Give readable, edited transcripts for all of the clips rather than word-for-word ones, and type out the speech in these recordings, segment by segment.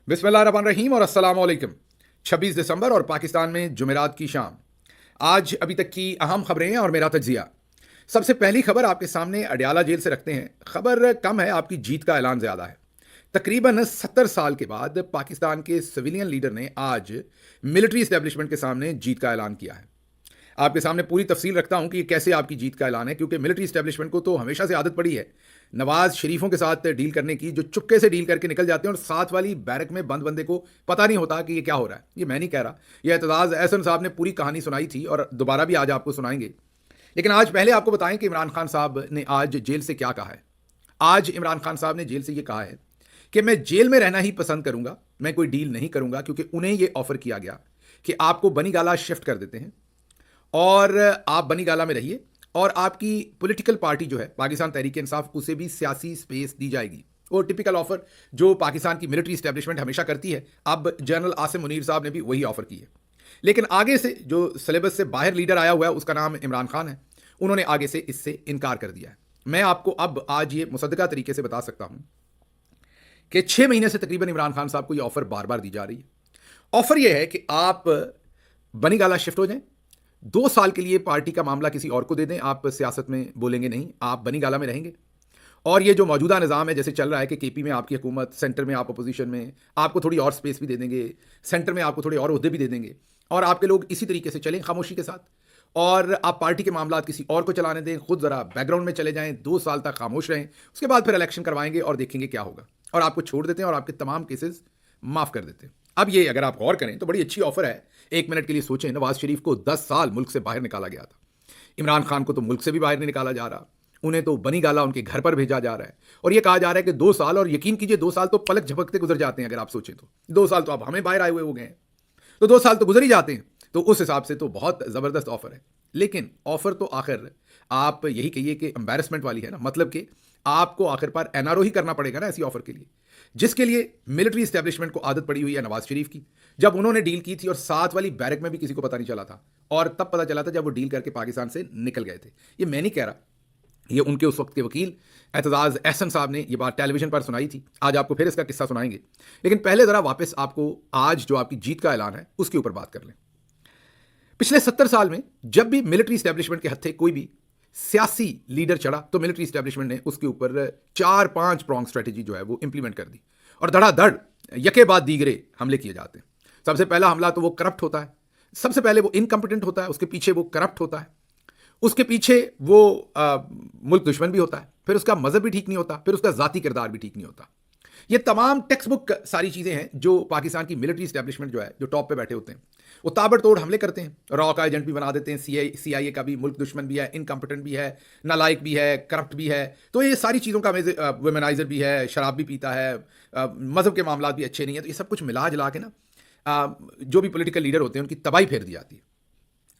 बिस्मिल्लाहिर्रहमानिर्रहीम और अस्सलाम वालेकुम। 26 दिसंबर और पाकिस्तान में जुमेरात की शाम। आज अभी तक की अहम खबरें हैं और मेरा तज्जिया। सबसे पहली खबर आपके सामने अडयाला जेल से रखते हैं। खबर कम है, आपकी जीत का ऐलान ज़्यादा है। तकरीबन 70 साल के बाद पाकिस्तान के सिविलियन लीडर ने आज मिलिट्री इस्टेब्लिशमेंट के सामने जीत का ऐलान किया है। आपके सामने पूरी तफसील रखता हूं कि ये कैसे आपकी जीत का ऐलान है, क्योंकि मिलिट्री इस्टेब्लिशमेंट को तो हमेशा से आदत पड़ी है नवाज शरीफों के साथ डील करने की, जो चुपके से डील करके निकल जाते हैं और साथ वाली बैरक में बंद बंदे को पता नहीं होता कि ये क्या हो रहा है। ये मैं नहीं कह रहा, ये एतजाज़ एहसन साहब ने पूरी कहानी सुनाई थी और दोबारा भी आज आपको सुनाएंगे। लेकिन आज पहले आपको बताएं कि इमरान खान साहब ने आज जेल से क्या कहा है। आज इमरान खान साहब ने जेल से ये कहा है कि मैं जेल में रहना ही पसंद करूंगा, मैं कोई डील नहीं करूंगा, क्योंकि उन्हें यह ऑफर किया गया कि आपको बनीगाला शिफ्ट कर देते हैं और आप बनीगाला में रहिए और आपकी पॉलिटिकल पार्टी जो है पाकिस्तान तहरीक इंसाफ, उसे भी सियासी स्पेस दी जाएगी। वो टिपिकल ऑफर जो पाकिस्तान की मिलिट्री इस्टेब्लिशमेंट हमेशा करती है, अब जनरल आसिम मुनीर साहब ने भी वही ऑफर की है। लेकिन आगे से जो सिलेबस से बाहर लीडर आया हुआ है, उसका नाम इमरान खान है, उन्होंने आगे से इससे इनकार कर दिया है। मैं आपको अब आज ये मुसद्दका तरीके से बता सकता हूं कि 6 महीने से तकरीबन इमरान खान साहब को ये ऑफर बार बार दी जा रही है। ऑफर यह है कि आप बनीगाला शिफ्ट हो जाएं, 2 साल के लिए पार्टी का मामला किसी और को दे दें, आप सियासत में बोलेंगे नहीं, आप बनीगाला में रहेंगे। और ये जो मौजूदा निज़ाम है जैसे चल रहा है कि केपी में आपकी हुकूमत, सेंटर में आप अपोजिशन में, आपको थोड़ी और स्पेस भी दे देंगे, सेंटर में आपको थोड़े और ओहदे भी दे देंगे और आपके लोग इसी तरीके से चलें खामोशी के साथ, और आप पार्टी के मामला किसी और को चलाने दें, खुद ज़रा बैकग्राउंड में चले जाएं, 2 साल तक खामोश रहें, उसके बाद फिर इलेक्शन करवाएंगे और देखेंगे क्या होगा, और आपको छोड़ देते हैं और आपके तमाम केसेस माफ़ कर देते हैं। अब ये अगर आप गौर करें तो बड़ी अच्छी ऑफर है। 1 मिनट के लिए सोचें, नवाज शरीफ को 10 साल मुल्क से बाहर निकाला गया था, इमरान खान को तो मुल्क से भी बाहर नहीं निकाला जा रहा, उन्हें तो बनीगाला उनके घर पर भेजा जा रहा है, और ये कहा जा रहा है कि 2 साल, और यकीन कीजिए 2 साल तो पलक झपकते गुजर जाते हैं। अगर आप सोचें तो 2 साल तो अब हमें बाहर आए हुए हो गए हैं, तो 2 साल तो गुजर ही जाते हैं। तो उस हिसाब से तो बहुत ज़बरदस्त ऑफर है। लेकिन ऑफर तो आखिर आप यही कहिए कि एम्बैरसमेंट वाली है ना, मतलब कि आपको आखिर पर एनआरओ ही करना पड़ेगा ना ऐसी ऑफर के लिए, जिसके लिए मिलिट्री इस्टेब्लिशमेंट को आदत पड़ी हुई है नवाज शरीफ की। जब उन्होंने डील की थी और साथ वाली बैरक में भी किसी को पता नहीं चला था, और तब पता चला था जब वो डील करके पाकिस्तान से निकल गए थे। ये मैं नहीं कह रहा, ये उनके उस वक्त के वकील एतजाज़ एहसन साहब ने ये बात टेलीविजन पर सुनाई थी। आज आपको फिर इसका किस्सा सुनाएंगे, लेकिन पहले ज़रा वापस आपको आज जो आपकी जीत का ऐलान है उसके ऊपर बात कर लें। पिछले 70 साल में जब भी मिलिट्री इस्टेब्लिशमेंट के हत्थे कोई भी सियासी लीडर चढ़ा, तो मिलिट्री इस्टेब्लिशमेंट ने उसके ऊपर 4-5 प्रॉन्ग स्ट्रेटेजी जो है वो इंप्लीमेंट कर दी, और धड़ाधड़ यके बाद दीगरे हमले किए जाते हैं। सबसे पहला हमला तो वो करप्ट होता है, सबसे पहले वो इनकम्पिटेंट होता है, उसके पीछे वो करप्ट होता है, उसके पीछे वो मुल्क दुश्मन भी होता है, फिर उसका मजहब भी ठीक नहीं होता, फिर उसका जाती किरदार भी ठीक नहीं होता। ये तमाम टेक्स्ट बुक सारी चीज़ें हैं जो पाकिस्तान की मिलिट्री इस्टेब्लिशमेंट जो है, जो टॉप पे बैठे होते हैं, वो ताबड़तोड़ हमले करते हैं, रॉ का एजेंट भी बना देते हैं, सीआईए का भी, मुल्क दुश्मन भी है, इनकम्पिटेंट भी है, नालायक भी है, करप्ट भी है। तो ये सारी चीज़ों का वेमेनाइजर भी है, शराब भी पीता है, मजहब के मामला भी अच्छे नहीं है। तो ये सब कुछ मिला जुला के ना जो भी पॉलिटिकल लीडर होते हैं उनकी तबाही फेर दी जाती है।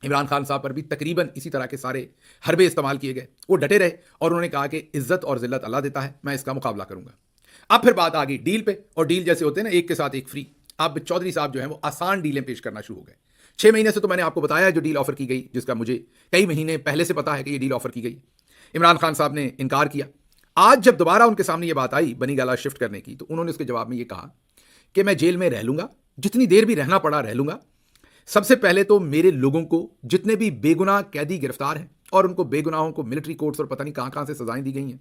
इमरान खान साहब पर भी तकरीबन इसी तरह के सारे हरबे इस्तेमाल किए गए। वो डटे रहे और उन्होंने कहा कि इज्जत और जिल्लत अल्लाह देता है, मैं इसका मुकाबला करूंगा। अब फिर बात आ गई डील पे, और डील जैसे होते हैं ना एक के साथ एक फ्री, अब चौधरी साहब जो है वो आसान डीलें पेश करना शुरू हो गए। 6 महीने से तो मैंने आपको बताया जो डील ऑफर की गई, जिसका मुझे कई महीने पहले से पता है कि ये डील ऑफर की गई, इमरान खान साहब ने इनकार किया। आज जब दोबारा उनके सामने ये बात आई बनीगाला शिफ्ट करने की, तो उन्होंने उसके जवाब में ये कहा कि मैं जेल में रह लूंगा, जितनी देर भी रहना पड़ा रह लूंगा। सबसे पहले तो मेरे लोगों को, जितने भी बेगुनाह कैदी गिरफ्तार हैं और उनको बेगुनाहों को मिलिट्री कोर्ट्स और पता नहीं कहां कहां से सजाएं दी गई हैं,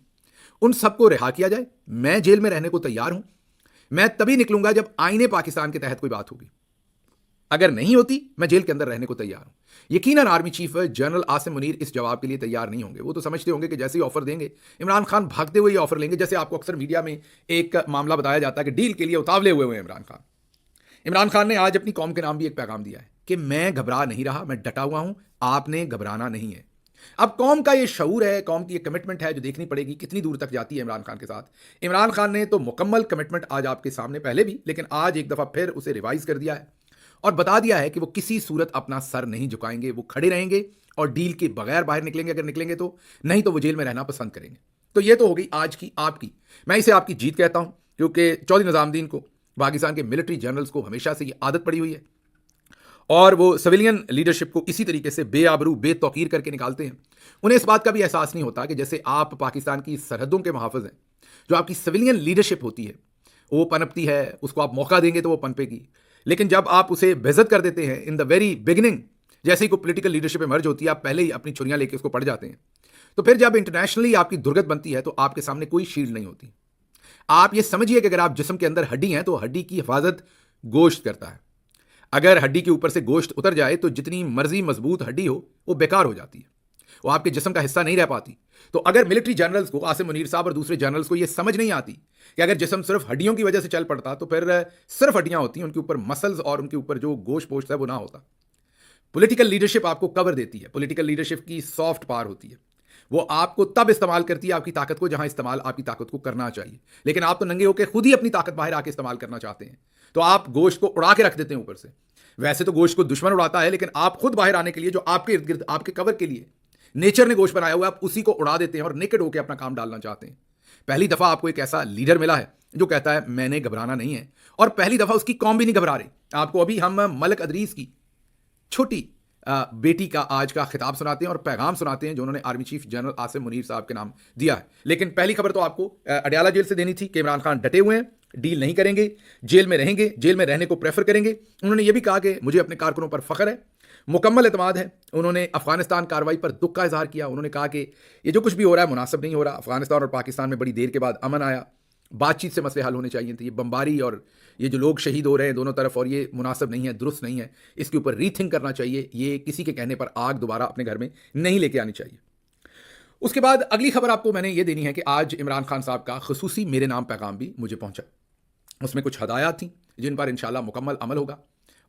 उन सबको रिहा किया जाए। मैं जेल में रहने को तैयार हूं, मैं तभी निकलूंगा जब आईने पाकिस्तान के तहत कोई बात होगी, अगर नहीं होती मैं जेल के अंदर रहने को तैयार हूं। यकीनन army chief general Asim Munir इस जवाब के लिए तैयार नहीं होंगे। वो तो समझते होंगे कि जैसे ही ऑफर देंगे इमरान खान भागते हुए ये ऑफर लेंगे। जैसे आपको अक्सर मीडिया में एक मामला बताया जाता है कि डील के लिए उतावले हुए हैं इमरान खान। इमरान खान ने आज अपनी कौम के नाम भी एक पैगाम दिया है कि मैं घबरा नहीं रहा, मैं डटा हुआ हूं, आपने घबराना नहीं है। अब कौम का ये शऊर है, कौम की ये कमिटमेंट है जो देखनी पड़ेगी कितनी दूर तक जाती है इमरान खान के साथ। इमरान खान ने तो मुकम्मल कमिटमेंट आज आपके सामने पहले भी, लेकिन आज एक दफ़ा फिर उसे रिवाइज कर दिया है और बता दिया है कि वो किसी सूरत अपना सर नहीं झुकाएंगे, वो खड़े रहेंगे और डील के बगैर बाहर निकलेंगे अगर निकलेंगे तो, नहीं तो वो जेल में रहना पसंद करेंगे। तो ये तो हो गई आज की आपकी, मैं इसे आपकी जीत कहता हूं, क्योंकि चौधरी निजामुद्दीन को, पाकिस्तान के मिलिट्री जनरल्स को हमेशा से ये आदत पड़ी हुई है और वो सिविलियन लीडरशिप को इसी तरीके से बेआबरू बेतौकीर करके निकालते हैं। उन्हें इस बात का भी एहसास नहीं होता कि जैसे आप पाकिस्तान की सरहदों के मुहाफ़िज़ हैं, जो आपकी सिविलियन लीडरशिप होती है वो पनपती है, उसको आप मौका देंगे तो वो पनपेगी। लेकिन जब आप उसे बेइज्जत कर देते हैं इन द वेरी बिगिनिंग, जैसे ही कोई पॉलिटिकल लीडरशिप इमर्ज होती है, आप पहले ही अपनी छुरियां लेके उसको पड़ जाते हैं, तो फिर जब इंटरनेशनली आपकी दुर्गत बनती है तो आपके सामने कोई शील्ड नहीं होती। आप ये समझिए कि अगर आप जिस्म के अंदर हड्डी हैं तो हड्डी की हिफाजत गोश्त करता है। अगर हड्डी के ऊपर से गोश्त उतर जाए तो जितनी मर्जी मजबूत हड्डी हो वो बेकार हो जाती है, वो आपके जिस्म का हिस्सा नहीं रह पाती। तो अगर मिलिट्री जनरल्स को, आसिम मुनीर साहब और दूसरे जनरल्स को ये समझ नहीं आती कि अगर जिस्म सिर्फ हड्डियों की वजह से चल पड़ता तो फिर सिर्फ हड्डियां होती, उनके ऊपर मसल्स और उनके ऊपर जो गोश्त पोश्त है वो ना होता। पॉलिटिकल लीडरशिप आपको कवर देती है, पॉलिटिकल लीडरशिप की सॉफ्ट पावर होती है, वो आपको तब इस्तेमाल करती है आपकी ताकत को जहां इस्तेमाल आपकी ताकत को करना चाहिए। लेकिन आप तो नंगे होकर खुद ही अपनी ताकत बाहर आके इस्तेमाल करना चाहते हैं, तो आप गोश्त को उड़ा के रख देते हैं ऊपर से। वैसे तो गोश्त को दुश्मन उड़ाता है, लेकिन आप खुद बाहर आने के लिए, जो आपके इर्द गिर्द आपके कवर के लिए नेचर ने गोश्त बनाया हुआ है, आप उसी को उड़ा देते हैं और नेकेड होकर अपना काम डालना चाहते हैं। पहली दफा आपको एक ऐसा लीडर मिला है जो कहता है मैंने घबराना नहीं है, और पहली दफा उसकी कौम भी नहीं घबरा रही। आपको अभी हम मलक अदरीस की छोटी बेटी का आज का खिताब सुनाते हैं और पैगाम सुनाते हैं जो उन्होंने army chief general Asim Munir साहब के नाम दिया है। लेकिन पहली खबर तो आपको अडयाला जेल से देनी थी कि इमरान खान डटे हुए हैं, डील नहीं करेंगे, जेल में रहेंगे, जेल में रहने को प्रेफर करेंगे। उन्होंने ये भी कहा कि मुझे अपने कारकुनों पर फख्र है, मुकम्मल एतमाद है। उन्होंने अफगानिस्तान कार्रवाई पर दुख का इजहार किया। उन्होंने कहा कि ये जो कुछ भी हो रहा है मुनासिब नहीं हो रहा। अफगानिस्तान और पाकिस्तान में बड़ी देर के बाद अमन आया, बातचीत से मसले हल होने चाहिए थे। ये बमबारी और ये जो लोग शहीद हो रहे हैं दोनों तरफ, और ये मुनासिब नहीं है, दुरुस्त नहीं है, इसके ऊपर रीथिंक करना चाहिए। ये किसी के कहने पर आग दोबारा अपने घर में नहीं लेके आनी चाहिए। उसके बाद अगली खबर आपको मैंने ये देनी है कि आज इमरान खान साहब का खुसूसी मेरे नाम पैगाम भी मुझे पहुंचा। उसमें कुछ हदायत थी जिन पर इंशाल्लाह मुकम्मल अमल होगा,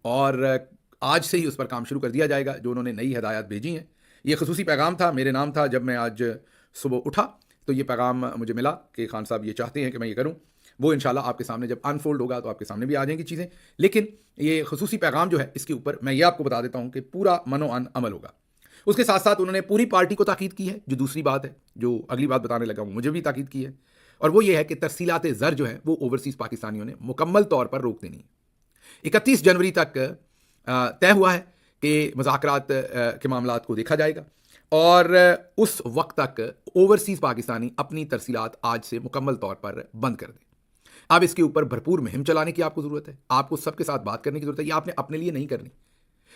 और आज से ही उस पर काम शुरू कर दिया जाएगा जो उन्होंने नई हदायत भेजी हैं। ये खुसूसी पैगाम था, मेरे नाम था। जब मैं आज सुबह उठा तो ये पैगाम मुझे मिला कि खान साहब ये चाहते हैं कि मैं ये करूं। वो इंशाल्लाह आपके सामने जब अनफोल्ड होगा तो आपके सामने भी आ जाएंगी चीज़ें। लेकिन ये खुसूसी पैगाम जो है, इसके ऊपर मैं ये आपको बता देता हूं कि पूरा मनो अन अमल होगा। उसके साथ साथ उन्होंने पूरी पार्टी को ताकीद की है। जो दूसरी बात है, जो अगली बात बताने लगा हूं, मुझे भी ताकीद की है, और वो ये है कि तरसीलात ज़र जो है वो ओवरसीज़ पाकिस्तानियों ने मुकम्मल तौर पर रोक देनी है। 31 जनवरी तक तय हुआ है कि मुज़ाकरात के मामलात को देखा जाएगा, और उस वक्त तक ओवरसीज़ पाकिस्तानी अपनी तरसीलात आज से मुकम्मल तौर पर बंद कर दें। अब इसके ऊपर भरपूर मुहिम चलाने की आपको ज़रूरत है। आपको सबके साथ बात करने की ज़रूरत है। ये आपने अपने लिए नहीं करनी,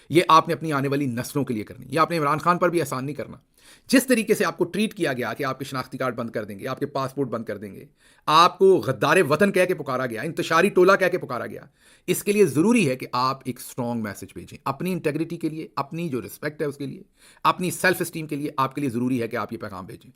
ये आपने अपनी आने वाली नस्लों के लिए करनी। ये आपने इमरान खान पर भी एहसान नहीं करना। जिस तरीके से आपको ट्रीट किया गया कि आपके शनाख्ती कार्ड बंद कर देंगे, आपके पासपोर्ट बंद कर देंगे, आपको गद्दारे वतन कह के पुकारा गया, इंतशारी टोला कह के पुकारा गया, इसके लिए ज़रूरी है कि आप एक स्ट्रॉन्ग मैसेज भेजें अपनी इंटेग्रिटी के लिए, अपनी जो रिस्पेक्ट है उसके लिए, अपनी सेल्फ स्टीम के लिए। आपके लिए ज़रूरी है कि आप ये पैगाम भेजें।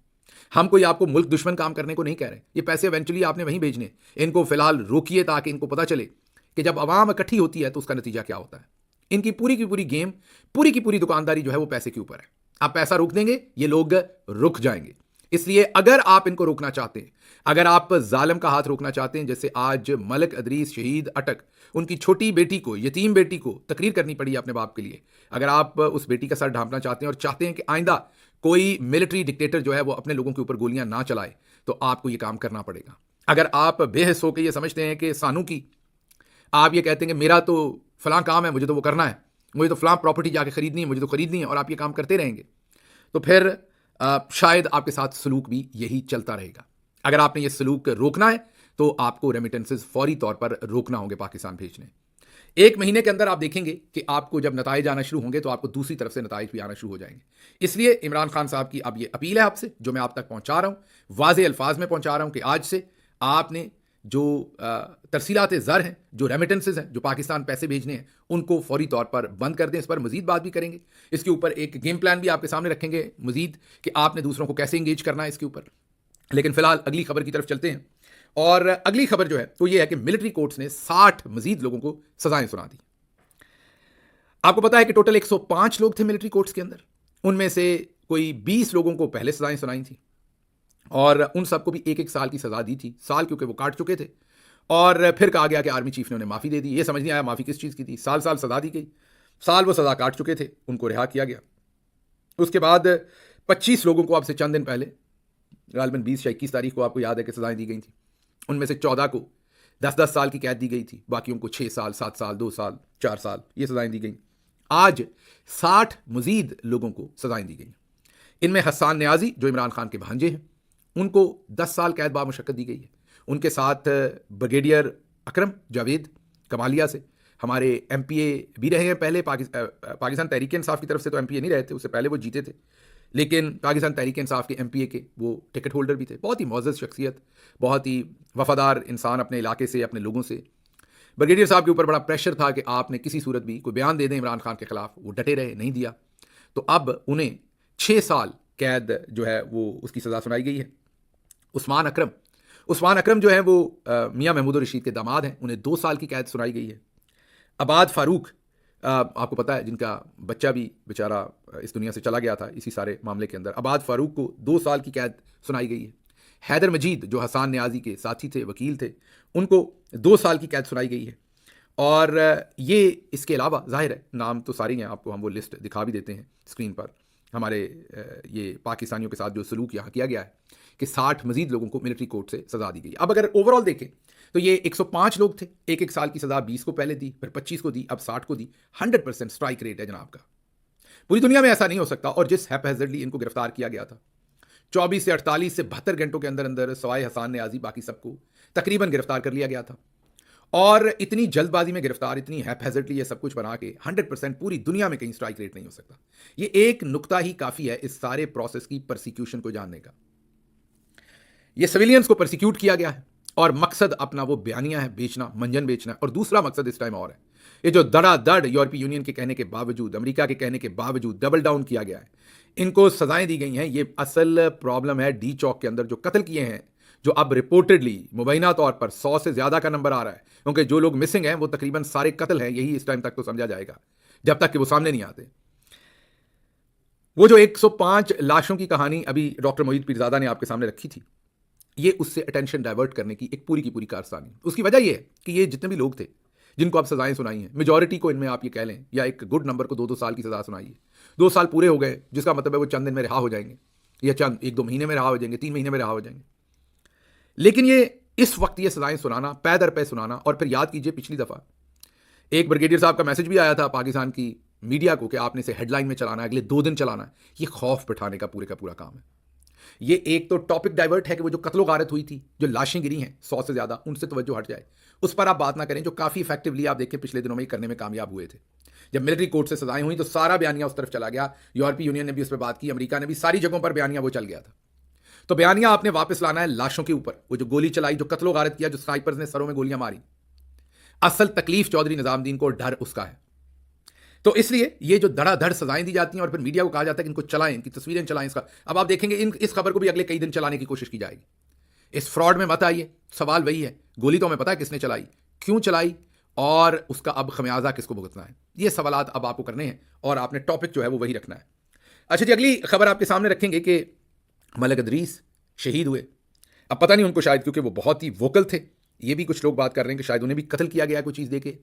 हम कोई आपको मुल्क दुश्मन काम करने को नहीं कह रहे। ये पैसे इवेंचुअली आपने वहीं भेजने, इनको फिलहाल रोकिए ताकि इनको पता चले कि जब आवाम इकट्ठी होती है तो उसका नतीजा क्या होता है। इनकी पूरी की पूरी गेम, पूरी की पूरी दुकानदारी जो है वो पैसे के ऊपर है। आप पैसा रोक देंगे, ये लोग रुक जाएंगे। इसलिए अगर आप इनको रोकना चाहते हैं, अगर आप जालिम का हाथ रोकना चाहते हैं, जैसे आज मलक अदरीस शहीद अटक, उनकी छोटी बेटी को, यतीम बेटी को तकरीर करनी पड़ी अपने बाप के लिए, अगर आप उस बेटी का सर ढांपना चाहते हैं और चाहते हैं कि आइंदा कोई मिलिट्री डिक्टेटर जो है वो अपने लोगों के ऊपर गोलियां ना चलाए, तो आपको ये काम करना पड़ेगा। अगर आप बेहस होकर ये समझते हैं कि सानू की, आप ये कहते हैं कि मेरा तो फलां काम है, मुझे तो वो करना है, मुझे तो फलां प्रॉपर्टी जाके खरीदनी है, मुझे तो खरीदनी है, और आप ये काम करते रहेंगे, तो फिर शायद आपके साथ सलूक भी यही चलता रहेगा। अगर आपने ये सलूक रोकना है तो आपको रेमिटेंसेस फौरी तौर पर रोकना होंगे पाकिस्तान भेजने। 1 महीने के अंदर आप देखेंगे कि आपको जब नताइज आना शुरू होंगे तो आपको दूसरी तरफ से नताइज भी आना शुरू हो जाएंगे। इसलिए इमरान खान साहब की अब ये अपील है आपसे, जो मैं आप तक पहुंचा रहा हूं, वाज़ेह अल्फाज में पहुंचा रहा हूं कि आज से आपने जो तरसीलात ज़र हैं, जो रेमिटेंसेज हैं, जो पाकिस्तान पैसे भेजने हैं, उनको फौरी तौर पर बंद कर दें। इस पर मजीद बात भी करेंगे, इसके ऊपर एक गेम प्लान भी आपके सामने रखेंगे मजीद कि आपने दूसरों को कैसे इंगेज करना है इसके ऊपर। लेकिन फिलहाल अगली खबर की तरफ चलते हैं, और अगली खबर जो है तो ये है कि मिलिट्री कोर्ट्स ने 60 मजीद लोगों को सजाएं सुना दी। आपको पता है कि टोटल 105 लोग थे मिलिट्री कोर्ट्स के अंदर, उनमें से कोई 20 लोगों को पहले सजाएं सुनाई थी, और उन सबको भी 1-1 साल की सजा दी थी। साल क्योंकि वो काट चुके थे, और फिर कहा गया कि आर्मी चीफ ने उन्हें माफ़ी दे दी। ये समझ नहीं आया माफ़ी किस चीज़ की थी। साल सजा दी गई, साल वो सज़ा काट चुके थे, उनको रिहा किया गया। उसके बाद 25 लोगों को अब से चंद दिन पहले, गालिबन 20 या 21 तारीख को आपको याद है कि सजाएं दी गई थी। उनमें से 14 को 10-10 साल की कैद दी गई थी, बाकियों को 6 साल, 7 साल, 2 साल, 4 साल, ये सजाएं दी गई। आज 60 मजीद लोगों को सजाएं दी गई। इनमें हसन न्याजी जो इमरान खान के भांजे हैं, उनको 10 साल कैद बामुशक्कत दी गई है। उनके साथ ब्रिगेडियर अकरम जावेद कमालिया से, हमारे एमपीए भी रहे हैं पहले। पाकिस्तान तहरीक इंसाफ की तरफ से तो एमपीए नहीं रहे थे, उससे पहले वो जीते थे, लेकिन पाकिस्तान तहरीक इंसाफ के एमपीए के वो टिकट होल्डर भी थे। बहुत ही मुअज़्ज़ज़ शख्सियत, बहुत ही वफादार इंसान अपने इलाके से, अपने लोगों से। ब्रिगेडियर साहब के ऊपर बड़ा प्रेशर था कि आपने किसी सूरत भी कोई बयान दे दें इमरान खान के खिलाफ। वो डटे रहे, नहीं दिया। तो अब उन्हें 6 साल कैद जो है वो उसकी सज़ा सुनाई गई है। उस्मान अकरम जो है वो मियां महमूद रशीद के दामाद हैं, उन्हें 2 साल की कैद सुनाई गई है। अबाद फ़ारूक, आपको पता है, जिनका बच्चा भी बेचारा इस दुनिया से चला गया था इसी सारे मामले के अंदर, अबाद फ़ारूक को 2 साल की कैद सुनाई गई है। हैदर मजीद जो हसान न्याजी के साथी थे, वकील थे, उनको 2 साल की कैद सुनाई गई है। और ये इसके अलावा ज़ाहिर है नाम तो सारे हैं, आपको हम वो लिस्ट दिखा भी देते हैं स्क्रीन पर। हमारे ये पाकिस्तानियों के साथ जो सलूक यहाँ किया गया है कि 60 मजीद लोगों को मिलिट्री कोर्ट से सज़ा दी गई। अब अगर ओवरऑल देखें तो ये 105 लोग थे, एक साल की सज़ा 20 को पहले दी, फिर 25 को दी, अब 60 को दी। 100% स्ट्राइक रेट है जनाब का। पूरी दुनिया में ऐसा नहीं हो सकता। और जिस हैपहैज़र्डली इनको गिरफ्तार किया गया था, 24 से 48 से 72 घंटों के अंदर अंदर सवाए हसान न्याजी बाकी सबको तकरीबन गिरफ्तार कर लिया गया था। और इतनी जल्दबाजी में गिरफ्तार, इतनी हैपहैज़र्डली ये सब कुछ बना के 100% पूरी दुनिया में कहीं स्ट्राइक रेट नहीं हो सकता। ये एक नुक्ता ही काफ़ी है इस सारे प्रोसेस की परसिक्यूशन को जानने का। ये सिविलियंस को परसिक्यूट किया गया है और मकसद अपना वो बयानिया है बेचना, मंजन बेचना है। और दूसरा मकसद इस टाइम और है, ये जो धड़ाधड़ यूरोपीय यूनियन के कहने के बावजूद, अमेरिका के कहने के बावजूद डबल डाउन किया गया है, इनको सजाएं दी गई हैं। ये असल प्रॉब्लम है डी चौक के अंदर जो कत्ल किए हैं, जो अब रिपोर्टेडली मुबैना तौर पर 100 से ज़्यादा का नंबर आ रहा है, क्योंकि जो लोग मिसिंग हैं वो तकरीबन सारे कत्ल हैं। यही इस टाइम तक तो समझा जाएगा जब तक कि वो सामने नहीं आते। वो जो 105 लाशों की कहानी अभी डॉक्टर मोहित पीरजादा ने आपके सामने रखी थी, ये उससे अटेंशन डाइवर्ट करने की एक पूरी की पूरी कारस्तानी। उसकी वजह ये है कि ये जितने भी लोग थे जिनको आप सजाएं सुनाई हैं, मेजॉरिटी को इनमें आप ये कह लें, या एक गुड नंबर को 2-2 साल की सजा सुनाई है। 2 साल पूरे हो गए, जिसका मतलब है वो चंद दिन में रिहा हो जाएंगे, या चंद 1-2 महीने में रिहा हो जाएंगे, 3 महीने में रिहा हो जाएंगे। लेकिन ये इस वक्त ये सजाएं सुनाना, पै दर पै सुनाना। और फिर याद कीजिए पिछली दफ़ा एक ब्रिगेडियर साहब का मैसेज भी आया था पाकिस्तान की मीडिया को कि आपने इसे हेडलाइन में चलाना है, अगले 2 दिन चलाना है। ये खौफ बिठाने का पूरा काम है। ये एक तो टॉपिक डाइवर्ट है कि वो जो कत्लो गारत हुई थी, जो लाशें गिरी हैं 100 से ज़्यादा, उनसे तवज्जो हट जाए, उस पर आप बात ना करें, जो काफ़ी इफेक्टिवली आप देखें पिछले दिनों में करने में कामयाब हुए थे। जब मिलिट्री कोर्ट से सजाएं हुई तो सारा बयानिया उस तरफ चला गया, यूरोपीय यूनियन ने भी उस पर बात की, अमेरिका ने भी, सारी जगहों पर बयानिया वो चल गया था। तो बयानिया आपने वापस लाना है लाशों के ऊपर। वो जो गोली चलाई, जो कत्लो गारत किया, जो स्नाइपर्स ने सरों में गोलियां मारी, असल तकलीफ चौधरी निजामुद्दीन को, डर उसका है। तो इसलिए ये जो धड़ाधड़ सजाएं दी जाती हैं और फिर मीडिया को कहा जाता है कि इनको चलाएं, इनकी तस्वीरें चलाएं। इसका अब आप देखेंगे इस खबर को भी अगले कई दिन चलाने की कोशिश की जाएगी। इस फ्रॉड में मत आइए। सवाल वही है, गोली तो हमें पता है किसने चलाई, क्यों चलाई, और उसका अब खमियाजा किसको भुगतना है। ये सवालात अब आपको करने हैं और आपने टॉपिक जो है वो वही रखना है। अच्छा जी, अगली खबर आपके सामने रखेंगे कि मलिक इदरीस शहीद हुए। अब पता नहीं उनको, शायद क्योंकि वो बहुत ही वोकल थे, ये भी कुछ लोग बात कर रहे हैं कि शायद उन्हें भी कत्ल किया गया कोई चीज़ दे के।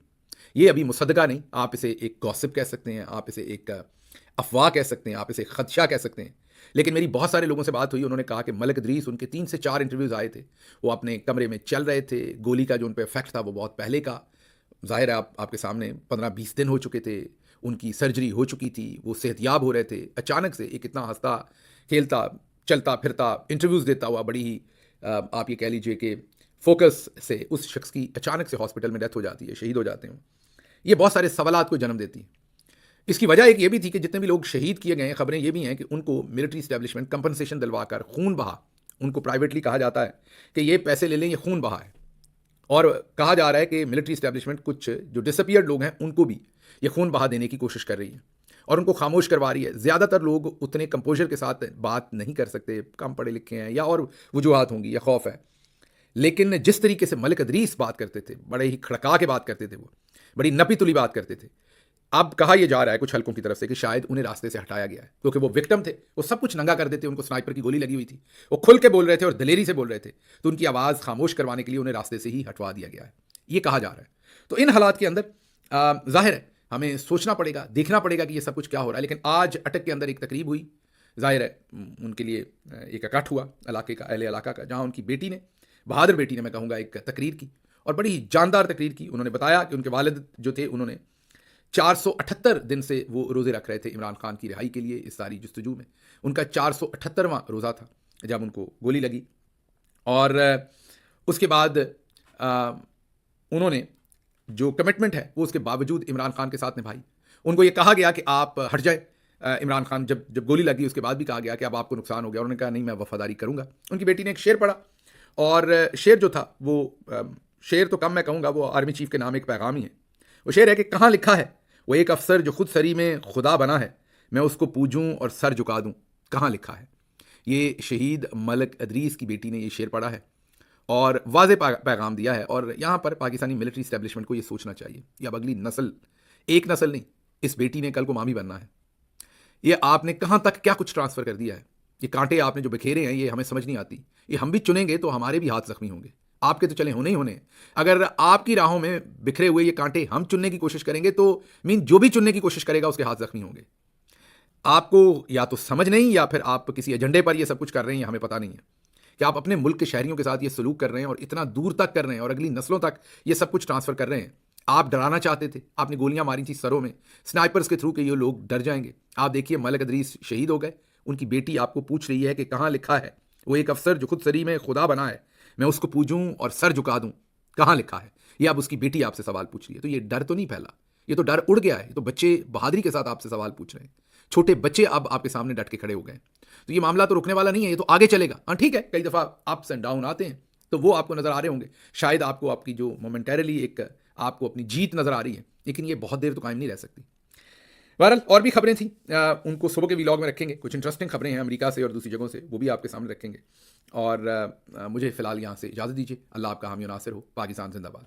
ये अभी मुसद्दका नहीं, आप इसे एक गॉसिप कह सकते हैं, आप इसे एक अफवाह कह सकते हैं, आप इसे खदशा कह सकते हैं। लेकिन मेरी बहुत सारे लोगों से बात हुई, उन्होंने कहा कि मलिक इदरीस, उनके 3 से 4 इंटरव्यूज़ आए थे, वो अपने कमरे में चल रहे थे, गोली का जो उन पर इफेक्ट था वो बहुत पहले का, ज़ाहिर है आपके सामने 15-20 दिन हो चुके थे, उनकी सर्जरी हो चुकी थी, वो सेहतयाब हो रहे थे। अचानक से एक इतना हंसता खेलता चलता फिरता इंटरव्यूज़ देता हुआ, बड़ी ही आप ये कह लीजिए कि फोकस से उस शख्स की अचानक से हॉस्पिटल में डेथ हो जाती है, शहीद हो जाते हैं। ये बहुत सारे सवालात को जन्म देती है। इसकी वजह एक ये भी थी कि जितने भी लोग शहीद किए गए हैं, खबरें ये भी हैं कि उनको मिलिट्री इस्टेब्लिशमेंट कंपनसेशन दिलवाकर, खून बहा, उनको प्राइवेटली कहा जाता है कि ये पैसे ले लें, ये खून बहा है। और कहा जा रहा है कि मिलिट्री इस्टेब्लिशमेंट कुछ जो डिसअपियर्ड लोग हैं उनको भी ये खून बहा देने की कोशिश कर रही है और उनको खामोश करवा रही है। ज़्यादातर लोग उतने कंपोजर के साथ बात नहीं कर सकते, कम पढ़े लिखे हैं, या और वजूहात होंगी, या खौफ है। लेकिन जिस तरीके से मलिक इदरीस बात करते थे, बड़े ही खड़का के बात करते थे, वो बड़ी नपी तुली बात करते थे। अब कहा यह जा रहा है कुछ हलकों की तरफ से कि शायद उन्हें रास्ते से हटाया गया है, क्योंकि वो विक्टिम थे, वो सब कुछ नंगा कर देते, उनको स्नाइपर की गोली लगी हुई थी, वो खुल के बोल रहे थे और दिलेरी से बोल रहे थे, तो उनकी आवाज़ खामोश करवाने के लिए उन्हें रास्ते से ही हटवा दिया गया है, ये कहा जा रहा है। तो इन हालात के अंदर जाहिर है हमें सोचना पड़ेगा, देखना पड़ेगा कि ये सब कुछ क्या हो रहा है। लेकिन आज अटक के अंदर एक तकरीब हुई, जाहिर है उनके लिए एक इकट्ठ हुआ इलाके का, अहले इलाका का, जहाँ उनकी बेटी ने, बहादुर बेटी ने मैं कहूँगा, एक तकरीर की और बड़ी ही जानदार तकरीर की। उन्होंने बताया कि उनके वालिद जो थे, उन्होंने 478 दिन से वो रोज़े रख रहे थे इमरान खान की रिहाई के लिए। इस सारी जुस्तजू में उनका 478वां रोज़ा था जब उनको गोली लगी। और उसके बाद उन्होंने जो कमिटमेंट है वो उसके बावजूद इमरान खान के साथ निभाई। उनको ये कहा गया कि आप हट जाए। इमरान खान जब जब गोली लगी उसके बाद भी कहा गया कि अब आपको नुकसान हो गया। उन्होंने कहा नहीं, मैं वफादारी करूंगा। उनकी बेटी ने एक शेर पढ़ा और शेर जो था वो शेर तो कम मैं कहूँगा, वो आर्मी चीफ के नाम एक पैगाम ही है। वो शेर है कि कहाँ लिखा है वो एक अफसर जो खुद सरी में खुदा बना है, मैं उसको पूजूं और सर झुका दूं, कहाँ लिखा है। ये शहीद मलक अदरीस की बेटी ने ये शेर पढ़ा है और वाज़े पैगाम दिया है। और यहाँ पर पाकिस्तानी मिलिट्री इस्टेब्लिशमेंट को ये सोचना चाहिए कि अब अगली नस्ल, एक नस्ल नहीं, इस बेटी ने कल को मामी बनना है। ये आपने कहाँ तक क्या कुछ ट्रांसफ़र कर दिया है। ये कांटे आपने जो बिखेरे हैं ये हमें समझ नहीं आती। ये हम भी चुनेंगे तो हमारे भी हाथ जख्मी होंगे, आपके तो चले होने ही होने। अगर आपकी राहों में बिखरे हुए ये कांटे हम चुनने की कोशिश करेंगे तो मीन जो भी चुनने की कोशिश करेगा उसके हाथ जख्मी होंगे। आपको या तो समझ नहीं या फिर आप किसी एजेंडे पर ये सब कुछ कर रहे हैं, हमें पता नहीं है कि आप अपने मुल्क के शहरियों के साथ ये सलूक कर रहे हैं और इतना दूर तक कर रहे हैं और अगली नस्लों तक ये सब कुछ ट्रांसफ़र कर रहे हैं। आप डराना चाहते थे, आपने गोलियां मारी थी सरों में स्नाइपर्स के थ्रू, कि ये लोग डर जाएंगे। आप देखिए मलक अदरीस शहीद हो गए, उनकी बेटी आपको पूछ रही है कि कहाँ लिखा है वो एक अफसर जो खुद सरी में खुदा बना है, मैं उसको पूजूं और सर झुका दूं, कहाँ लिखा है। ये अब उसकी बेटी आपसे सवाल पूछ रही है। तो ये डर तो नहीं फैला, ये तो डर उड़ गया है। ये तो बच्चे बहादुरी के साथ आपसे सवाल पूछ रहे हैं। छोटे बच्चे अब आपके सामने डट के खड़े हो गए। तो ये मामला तो रुकने वाला नहीं है, ये तो आगे चलेगा। हाँ ठीक है, कई दफ़ा अप्स एंड डाउन आते हैं तो वो आपको नज़र आ रहे होंगे। शायद आपको आपकी जो मोमेंटरली एक आपको अपनी जीत नज़र आ रही है, लेकिन ये बहुत देर तो कायम नहीं रह सकती। बहरहाल और भी खबरें थी, उनको सुबह के व्लॉग में रखेंगे। कुछ इंटरेस्टिंग खबरें हैं अमेरिका से और दूसरी जगहों से, वो भी आपके सामने रखेंगे। और मुझे फ़िलहाल यहाँ से इजाज़त दीजिए। अल्लाह आपका हामी और नासिर हो। पाकिस्तान जिंदाबाद।